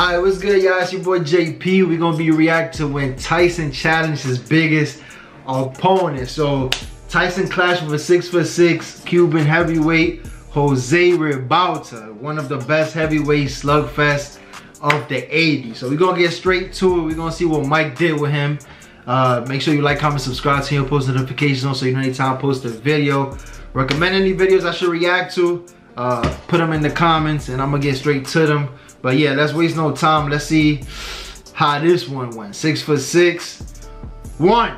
Alright, what's good, y'all? It's your boy JP. We're gonna be reacting to when Tyson challenged his biggest opponent. So Tyson clashed with a 6'6" Cuban heavyweight, Jose Ribalta, one of the best heavyweight slugfests of the 80s. So we're gonna get straight to it. We're gonna see what Mike did with him. Make sure you like, comment, subscribe, turn your post notifications on so you know anytime I post a video. Recommend any videos I should react to. Put them in the comments and I'm gonna get straight to them. But yeah, let's waste no time. Let's see how this one went. 6'6", one.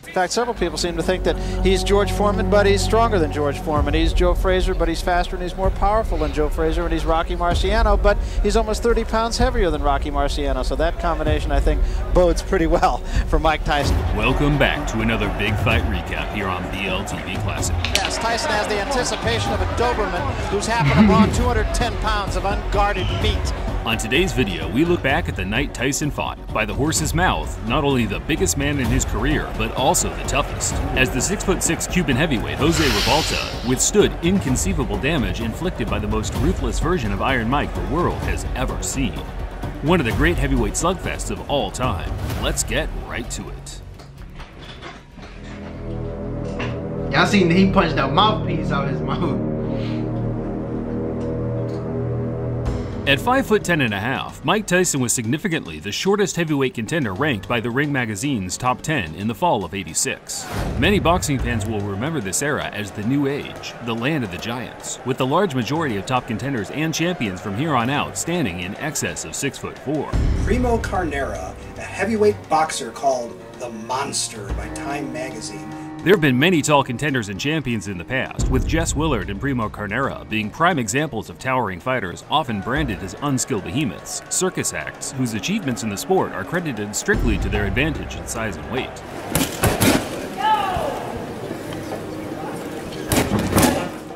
In fact, several people seem to think that he's George Foreman, but he's stronger than George Foreman. He's Joe Frazier, but he's faster and he's more powerful than Joe Frazier. And he's Rocky Marciano, but he's almost 30 pounds heavier than Rocky Marciano. So that combination, I think, bodes pretty well for Mike Tyson. Welcome back to another big fight recap here on BLTV Classic. Yes, Tyson has the anticipation of a Doberman who's happened upon 210 pounds of unguarded meat. On today's video, we look back at the night Tyson fought. By the horse's mouth, not only the biggest man in his career, but also the toughest. As the 6'6" Cuban heavyweight Jose Ribalta withstood inconceivable damage inflicted by the most ruthless version of Iron Mike the world has ever seen. One of the great heavyweight slugfests of all time. Let's get right to it. Y'all seen he punched that mouthpiece out his mouth. At 5'10½", Mike Tyson was significantly the shortest heavyweight contender ranked by the Ring Magazine's top 10 in the fall of '86. Many boxing fans will remember this era as the New Age, the land of the giants, with the large majority of top contenders and champions from here on out standing in excess of 6'4". Primo Carnera, a heavyweight boxer called the Monster by Time magazine. There have been many tall contenders and champions in the past, with Jess Willard and Primo Carnera being prime examples of towering fighters often branded as unskilled behemoths, circus acts, whose achievements in the sport are credited strictly to their advantage in size and weight.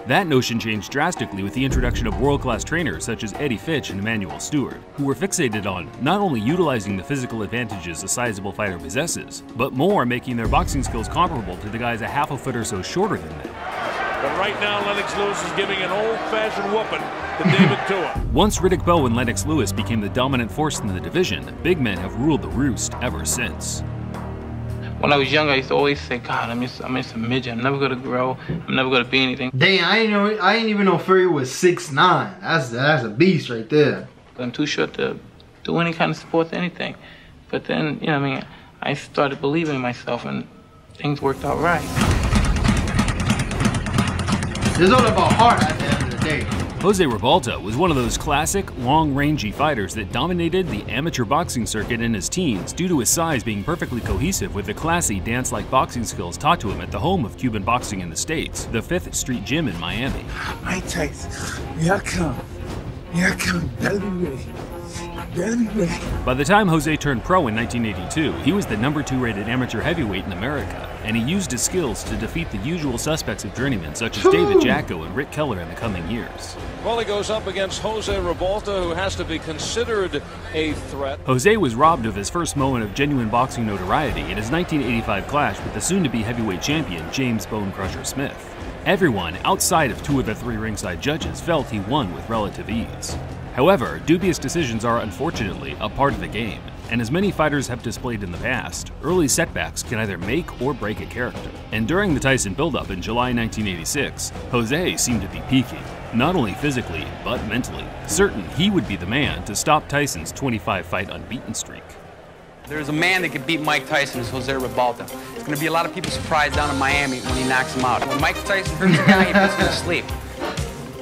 That notion changed drastically with the introduction of world-class trainers such as Eddie Fitch and Emmanuel Stewart, who were fixated on not only utilizing the physical advantages a sizable fighter possesses, but more making their boxing skills comparable to the guys a half a foot or so shorter than them. But right now, Lennox Lewis is giving an old-fashioned whooping to David Tua. Once Riddick Bowe and Lennox Lewis became the dominant force in the division, big men have ruled the roost ever since. When I was young, I used to always say, God, I'm just a midget. I'm never gonna grow. I'm never gonna be anything. Dang, I ain't even know Fury was 6'9". That's a beast right there. I'm too short to do any kind of sports, anything. But then, you know what I mean, I started believing in myself and things worked out right. It's all about heart at the end of the day. Jose Ribalta was one of those classic, long-rangey fighters that dominated the amateur boxing circuit in his teens due to his size being perfectly cohesive with the classy, dance-like boxing skills taught to him at the home of Cuban boxing in the States, the 5th Street Gym in Miami. Mike Tyson, here I come. Here I come. Better be ready. Better be ready. By the time Jose turned pro in 1982, he was the #2 rated amateur heavyweight in America, and he used his skills to defeat the usual suspects of journeymen such as David Jacko and Rick Keller in the coming years. Well, he goes up against Jose Ribalta, who has to be considered a threat. Jose was robbed of his first moment of genuine boxing notoriety in his 1985 clash with the soon-to-be heavyweight champion James Bone Crusher Smith. Everyone outside of 2 of the 3 ringside judges felt he won with relative ease. However, dubious decisions are unfortunately a part of the game, and as many fighters have displayed in the past, early setbacks can either make or break a character. And during the Tyson build-up in July 1986, Jose seemed to be peaking, not only physically, but mentally, certain he would be the man to stop Tyson's 25-fight unbeaten streak. There's a man that could beat Mike Tyson, is Jose Ribalta. There's going to be a lot of people surprised down in Miami when he knocks him out. When Mike Tyson hurts a guy, he puts him to sleep.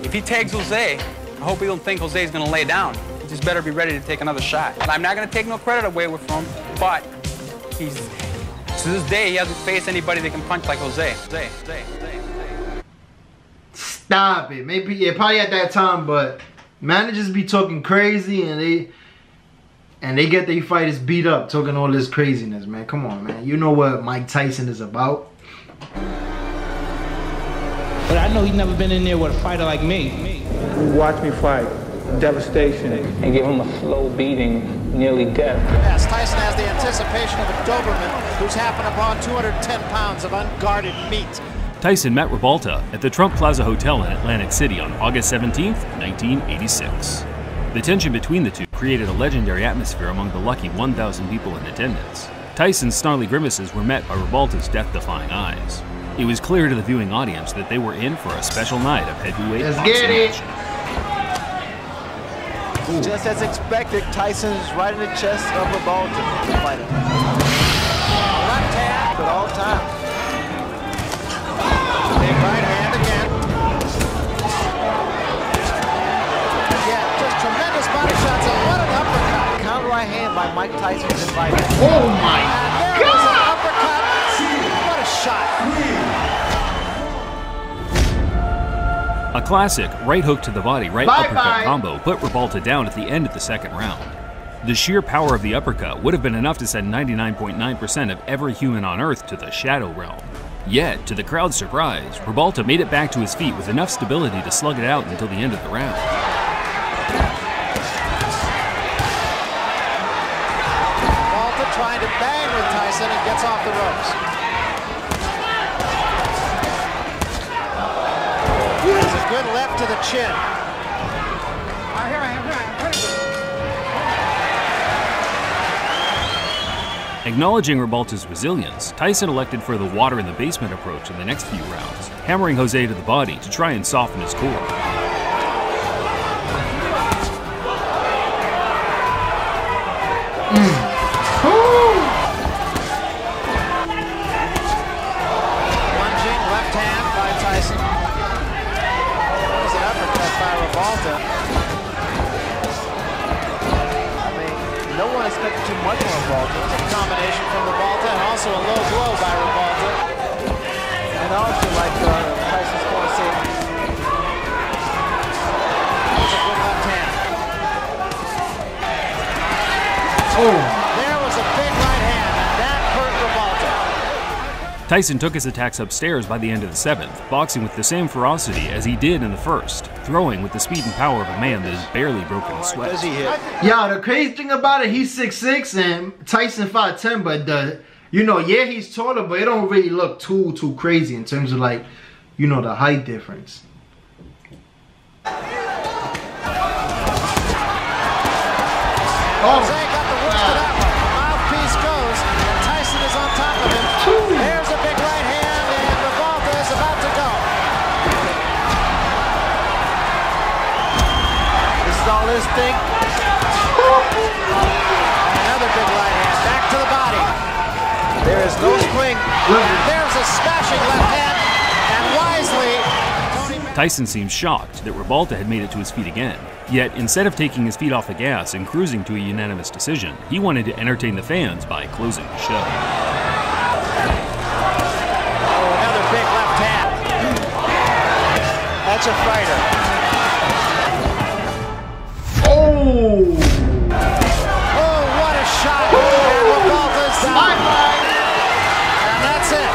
If he tags Jose, I hope he don't think Jose's going to lay down. He just better be ready to take another shot. I'm not going to take no credit away from him, but to this day, he hasn't faced anybody that can punch like Jose. Stop it. Maybe, yeah, probably at that time, but managers be talking crazy and they get their fighters beat up talking all this craziness, man. Come on, man. You know what Mike Tyson is about. But I know he's never been in there with a fighter like me. Watch me fight. Devastation. And give him a slow beating, nearly death. Yes, Tyson has the anticipation of a Doberman who's happened upon 210 pounds of unguarded meat. Tyson met Ribalta at the Trump Plaza Hotel in Atlantic City on August 17, 1986. The tension between the two created a legendary atmosphere among the lucky 1,000 people in attendance. Tyson's snarly grimaces were met by Revolta's death-defying eyes. It was clear to the viewing audience that they were in for a special night of heavyweight boxing action. Just as expected, Tyson is right in the chest of Revolta. Left hand at all times. Big right hand again. Yeah, just tremendous body shots and what an uppercut. Counter right hand by Mike Tyson is invited. Oh my God! There was an uppercut. What a shot. A classic right hook to the body, right uppercut combo put Revolta down at the end of the second round. The sheer power of the uppercut would have been enough to send 99.9% of every human on Earth to the shadow realm. Yet, to the crowd's surprise, Revolta made it back to his feet with enough stability to slug it out until the end of the round. Revolta trying to bang with Tyson and gets off the ropes. There's a good left to the chin. Acknowledging Revolta's resilience, Tyson elected for the water in the basement approach in the next few rounds, hammering Jose to the body to try and soften his core. Lunging left hand by Tyson. That was an uppercut by Revolta. I mean, no one expected too much from Revolta. It was a combination from Revolta and also a low blow by Revolta. And also, like Tyson's corner safety. That was a good left hand. Oh! There was a big right hand, and that hurt Revolta. Tyson took his attacks upstairs by the end of the seventh, boxing with the same ferocity as he did in the first, throwing with the speed and power of a man that has barely broken a sweat. Does he hit? Yeah, the crazy thing about it, he's 6'6" and Tyson 5'10", but you know, yeah, he's taller, but it don't really look too crazy in terms of, like, you know, the height difference. Jose got the worst of that one. Mouthpiece goes, and Tyson is on top of him. There's a big right hand, and Revolta is about to go. This is all instinct. Another big right hand, back to the body. There is no spring. There's a smashing left hand, and wisely, Tyson seemed shocked that Revolta had made it to his feet again. Yet, instead of taking his feet off the gas and cruising to a unanimous decision, he wanted to entertain the fans by closing the show. Oh, another big left hand. That's a fighter. Oh! Oh, what a shot. And Revolta's down. And that's it.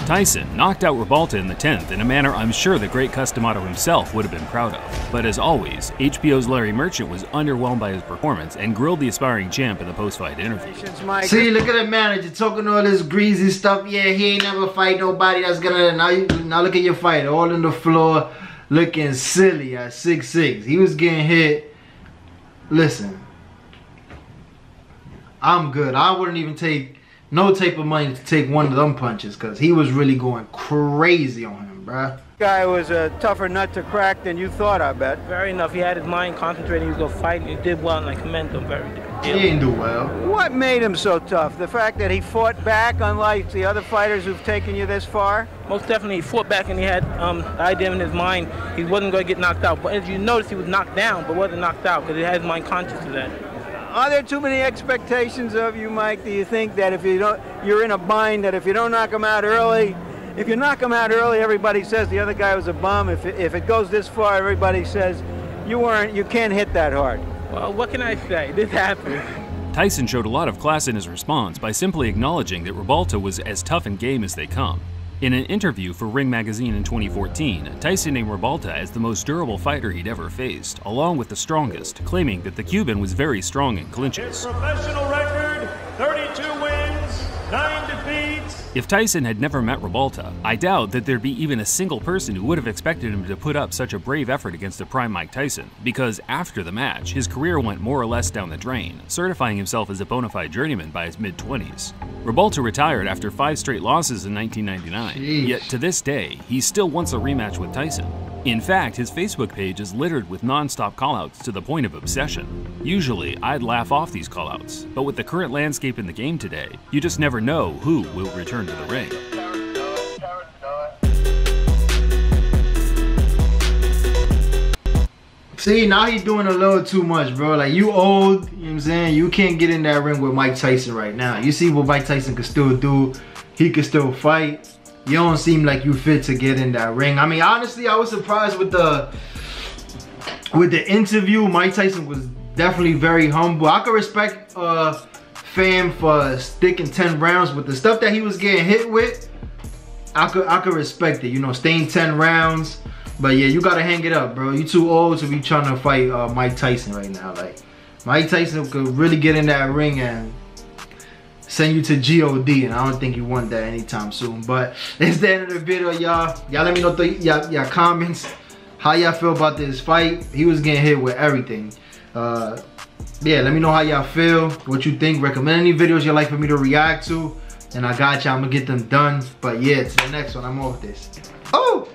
Tyson knocked out Revolta in the 10th in a manner I'm sure the great Customato himself would have been proud of. But as always, HBO's Larry Merchant was underwhelmed by his performance and grilled the aspiring champ in the post-fight interview. See, look at that manager talking all this greasy stuff. Yeah, he ain't never fight nobody that's gonna... Now look at your fight, all on the floor, looking silly at 6'6". He was getting hit. Listen, I'm good. I wouldn't even take no type of money to take one of them punches because he was really going crazy on him, bruh. Guy was a tougher nut to crack than you thought, I bet. Very enough. He had his mind concentrated. He was going to fight, and he did well, and I commend him very much. He didn't do well. What made him so tough? The fact that he fought back, unlike the other fighters who've taken you this far? Most definitely, he fought back, and he had the idea in his mind he wasn't going to get knocked out. But as you notice, he was knocked down, but wasn't knocked out because he had his mind conscious of that. Are there too many expectations of you, Mike? Do you think that if you're in a bind, that if you don't knock him out early, if you knock him out early, everybody says the other guy was a bum. If it goes this far, everybody says you can't hit that hard. Well, what can I say? This happened. Tyson showed a lot of class in his response by simply acknowledging that Revolta was as tough and game as they come. In an interview for Ring Magazine in 2014, Tyson named Revolta as the most durable fighter he'd ever faced, along with the strongest, claiming that the Cuban was very strong in clinches. His professional record, 32 wins, 9 defeats, If Tyson had never met Revolta, I doubt that there'd be even a single person who would have expected him to put up such a brave effort against a prime Mike Tyson, because after the match, his career went more or less down the drain, certifying himself as a bona fide journeyman by his mid-20s. Revolta retired after 5 straight losses in 1999, yet to this day, he still wants a rematch with Tyson. In fact, his Facebook page is littered with non-stop callouts to the point of obsession. Usually, I'd laugh off these callouts, but with the current landscape in the game today, you just never know who will return to the ring. See, now he's doing a little too much, bro. Like, you old, you know what I'm saying? You can't get in that ring with Mike Tyson right now. You see what Mike Tyson can still do. He can still fight. You don't seem like you fit to get in that ring. I mean, honestly, I was surprised with the interview. Mike Tyson was definitely very humble. I could respect Fam for sticking 10 rounds, with the stuff that he was getting hit with, I could respect it. You know, staying 10 rounds. But yeah, you gotta hang it up, bro. You too old to be trying to fight Mike Tyson right now. Like, Mike Tyson could really get in that ring and send you to G.O.D. and I don't think you want that anytime soon. But it's the end of the video, y'all. Y'all let me know y'all comments how y'all feel about this fight. He was getting hit with everything. Yeah, let me know how y'all feel, what you think. Recommend any videos you'd like for me to react to, and I got y'all. I'm gonna get them done. But yeah, to the next one, I'm off this. Oh!